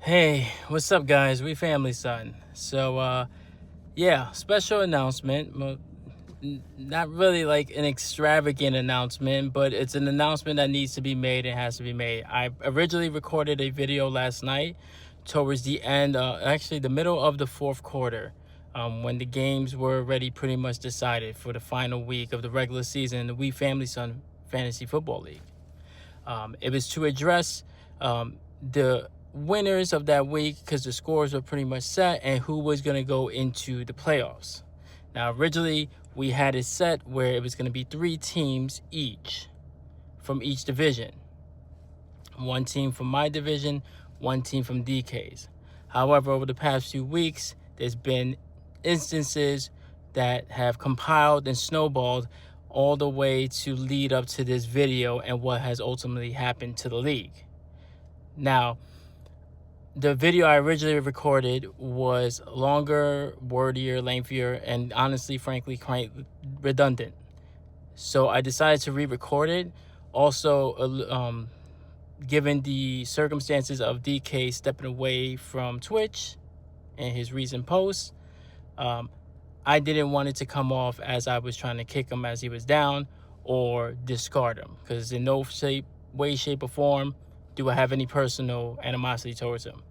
Hey, what's up, guys? We family, son. Special announcement. Well, not really like an extravagant announcement, but it's an announcement that needs to be made and has to be made. I originally recorded a video last night towards the end, actually the middle of the fourth quarter, when the games were already pretty much decided for the final week of the regular season in the We Family Son Fantasy Football League. It was to address the winners of that week because the scores were pretty much set and who was going to go into the playoffs. Now, originally, we had it set where it was going to be 3 teams each from each division. 1 team from my division, 1 team from DK's. However, over the past few weeks, there's been instances that have compiled and snowballed all the way to lead up to this video and what has ultimately happened to the league. Now, the video I originally recorded was longer, wordier, lengthier, and honestly, frankly, quite redundant. So I decided to re-record it. Also, given the circumstances of DK stepping away from Twitch and his recent posts, I didn't want it to come off as I was trying to kick him as he was down or discard him, because in no way, shape, or form do I have any personal animosity towards him.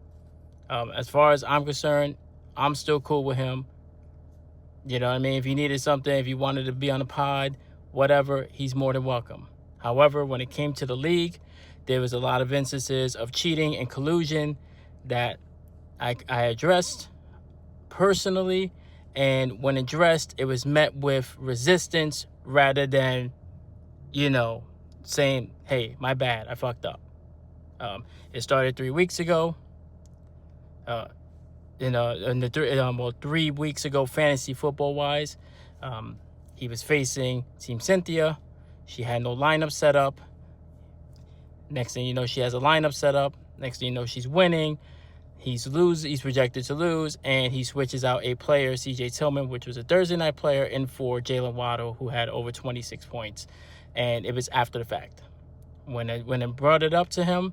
As far as I'm concerned, I'm still cool with him. You know what I mean? If he needed something, if he wanted to be on the pod, whatever, he's more than welcome. However, when it came to the league, there was a lot of instances of cheating and collusion that I addressed personally. And when addressed, it was met with resistance rather than, saying, hey, my bad, I fucked up. It started 3 weeks ago. 3 weeks ago, fantasy football wise, he was facing Team Cynthia. She had no lineup set up. Next thing you know, she has a lineup set up. Next thing you know, she's winning. He's projected to lose, and he switches out a player, CJ Tillman, which was a Thursday night player, in for Jalen Waddle, who had over 26 points. And it was after the fact. When I brought it up to him,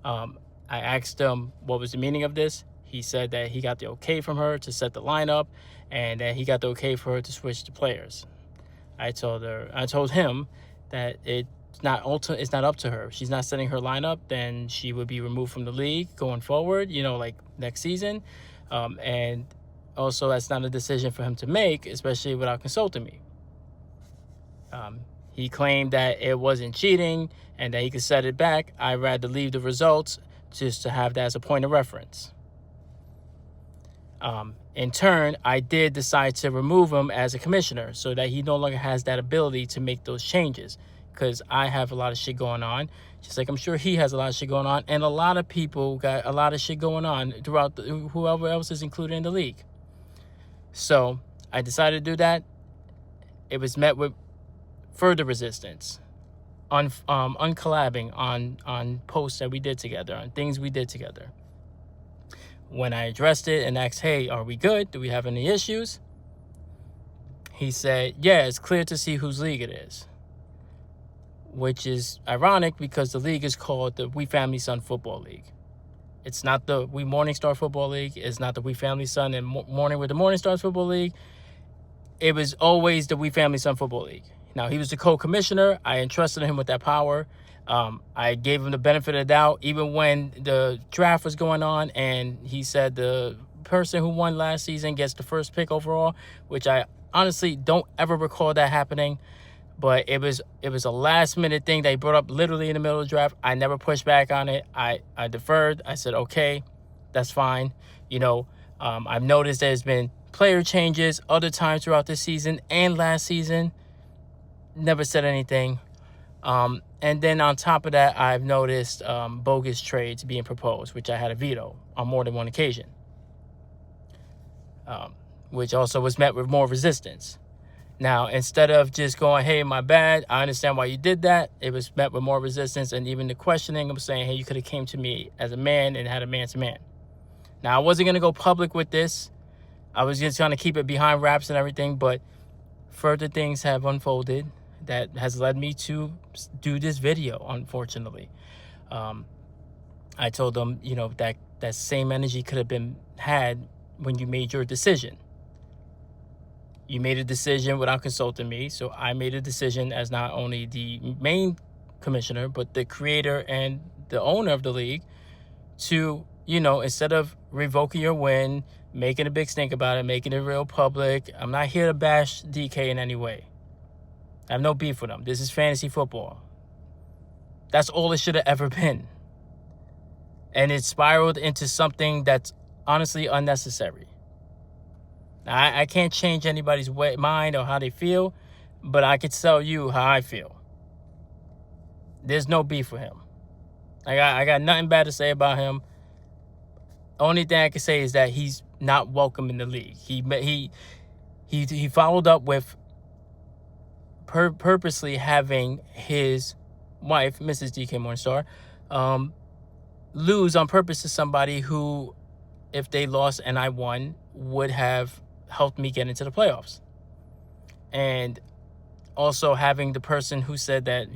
I asked him what was the meaning of this. He said that he got the okay from her to set the lineup, and that he got the okay for her to switch the players. I told him that it's not up to her. If she's not setting her lineup, then she would be removed from the league going forward, like next season. And also, that's not a decision for him to make, especially without consulting me. He claimed that it wasn't cheating and that he could set it back. I'd rather leave the results just to have that as a point of reference. In turn, I did decide to remove him as a commissioner so that he no longer has that ability to make those changes, because I have a lot of shit going on, just like I'm sure he has a lot of shit going on, and a lot of people got a lot of shit going on throughout whoever else is included in the league. So I decided to do that. It was met with further resistance, uncollabing on posts that we did together, on things we did together. When I addressed it and asked, hey, are we good? Do we have any issues? He said, yeah, it's clear to see whose league it is. Which is ironic because the league is called the We Family Son Football League. It's not the We Morningstar Football League. It's not the We Family Son and Morning with the Morningstars Football League. It was always the We Family Son Football League. Now, he was the co-commissioner. I entrusted him with that power. I gave him the benefit of the doubt, even when the draft was going on, and he said the person who won last season gets the first pick overall, which I honestly don't ever recall that happening. But it was a last-minute thing they brought up literally in the middle of the draft. I never pushed back on it. I deferred. I said, okay, that's fine. I've noticed there's been player changes other times throughout this season and last season. Never said anything. And then on top of that, I've noticed bogus trades being proposed, which I had a veto on more than one occasion, which also was met with more resistance. Now, instead of just going, hey, my bad, I understand why you did that, it was met with more resistance, and even the questioning of saying, hey, you could have came to me as a man and had a man-to-man. Now, I wasn't going to go public with this. I was just trying to keep it behind wraps and everything, but further things have unfolded that has led me to do this video, unfortunately. I told them, that same energy could have been had when you made your decision. You made a decision without consulting me, so I made a decision as not only the main commissioner, but the creator and the owner of the league to, instead of revoking your win, making a big stink about it, making it real public. I'm not here to bash DK in any way. I have no beef with him. This is fantasy football. That's all it should have ever been. And it spiraled into something that's honestly unnecessary. Now, I can't change anybody's mind or how they feel, but I can tell you how I feel. There's no beef with him. I got nothing bad to say about him. Only thing I can say is that he's not welcome in the league. He followed up with purposely having his wife, Mrs. DK Morningstar, lose on purpose to somebody who, if they lost and I won, would have helped me get into the playoffs. And also having the person who said that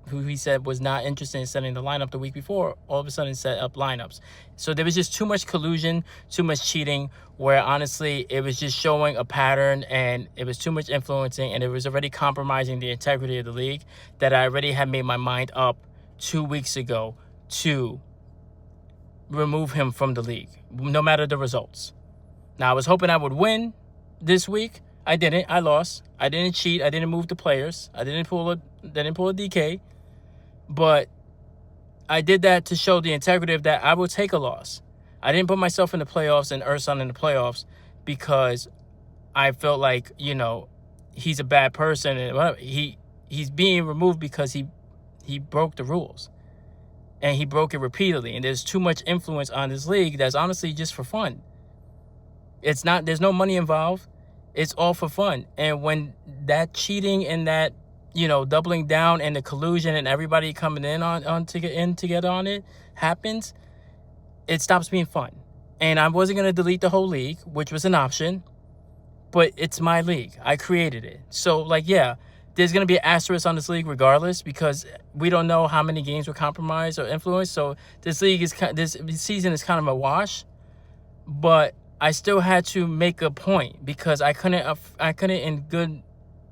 who he said was not interested in setting the lineup the week before, all of a sudden set up lineups. So there was just too much collusion, too much cheating, where honestly it was just showing a pattern and it was too much influencing and it was already compromising the integrity of the league that I already had made my mind up 2 weeks ago to remove him from the league, no matter the results. Now, I was hoping I would win this week. I didn't. I lost. I didn't cheat. I didn't move the players. I didn't pull a DK. But I did that to show the integrity of that I will take a loss. I didn't put myself in the playoffs and Ersan in the playoffs because I felt like, he's a bad person and whatever. He's being removed because he broke the rules. And he broke it repeatedly. And there's too much influence on this league that's honestly just for fun. There's no money involved. It's all for fun. And when that cheating and that, doubling down and the collusion and everybody coming in together on it happens, it stops being fun. And I wasn't going to delete the whole league, which was an option, but it's my league. I created it. So, there's going to be an asterisk on this league regardless because we don't know how many games were compromised or influenced. So this season is kind of a wash, but I still had to make a point because I couldn't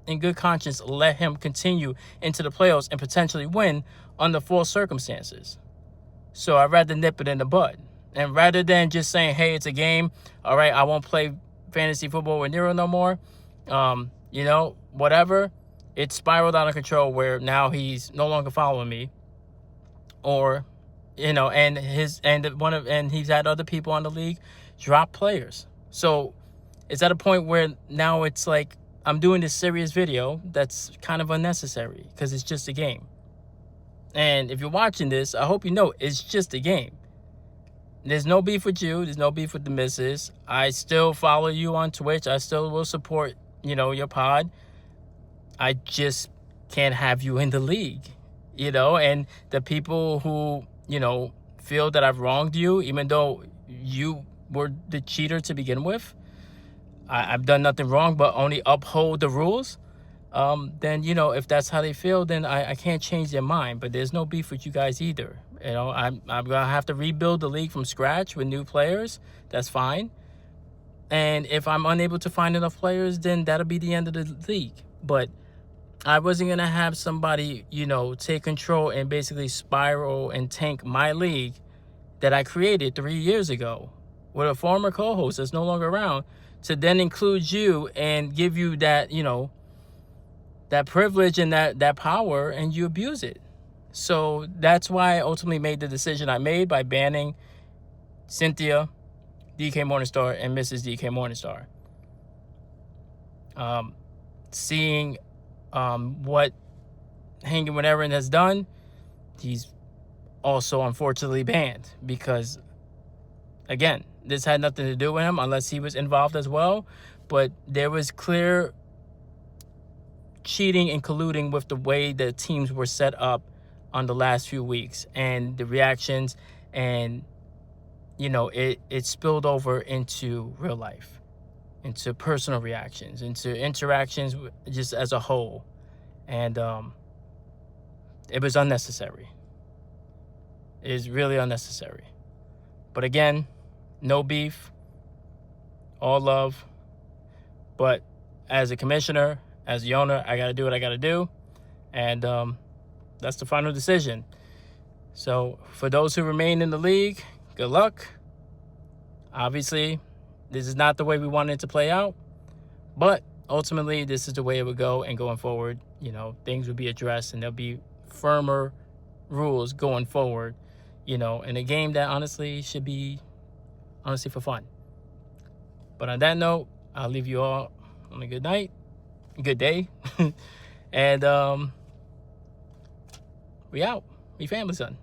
in good conscience let him continue into the playoffs and potentially win under false circumstances. So I'd rather nip it in the bud. And rather than just saying, hey, it's a game, all right, I won't play fantasy football with Nero no more, whatever, it spiraled out of control where now he's no longer following me or, and he's had other people on the league drop players. So it's at a point where now it's like I'm doing this serious video that's kind of unnecessary because it's just a game. And if you're watching this, I hope you know it's just a game. There's no beef with you. There's no beef with the missus. I still follow you on Twitch. I still will support, your pod. I just can't have you in the league, and the people who, feel that I've wronged you, even though you were the cheater to begin with, I've done nothing wrong but only uphold the rules, then, if that's how they feel, then I can't change their mind. But there's no beef with you guys either. I'm going to have to rebuild the league from scratch with new players. That's fine. And if I'm unable to find enough players, then that'll be the end of the league. But I wasn't going to have somebody, take control and basically spiral and tank my league that I created 3 years ago with a former co-host that's no longer around to then include you and give you that, that privilege and that power, and you abuse it. So that's why I ultimately made the decision I made by banning Cynthia, DK Morningstar, and Mrs. DK Morningstar. Seeing what Hanging with Aaron has done, he's also unfortunately banned because, again, this had nothing to do with him unless he was involved as well. But there was clear cheating and colluding with the way the teams were set up on the last few weeks and the reactions, and it spilled over into real life, into personal reactions, into interactions just as a whole. And it was unnecessary. is really unnecessary. But again, no beef, all love. But as a commissioner, as the owner, I got to do what I got to do. And that's the final decision. So for those who remain in the league, good luck. Obviously, this is not the way we wanted it to play out. But ultimately, this is the way it would go. And going forward, things would be addressed and there'll be firmer rules going forward, in a game that honestly should be for fun. But on that note, I'll leave you all on a good night, good day. And we out. We family, son.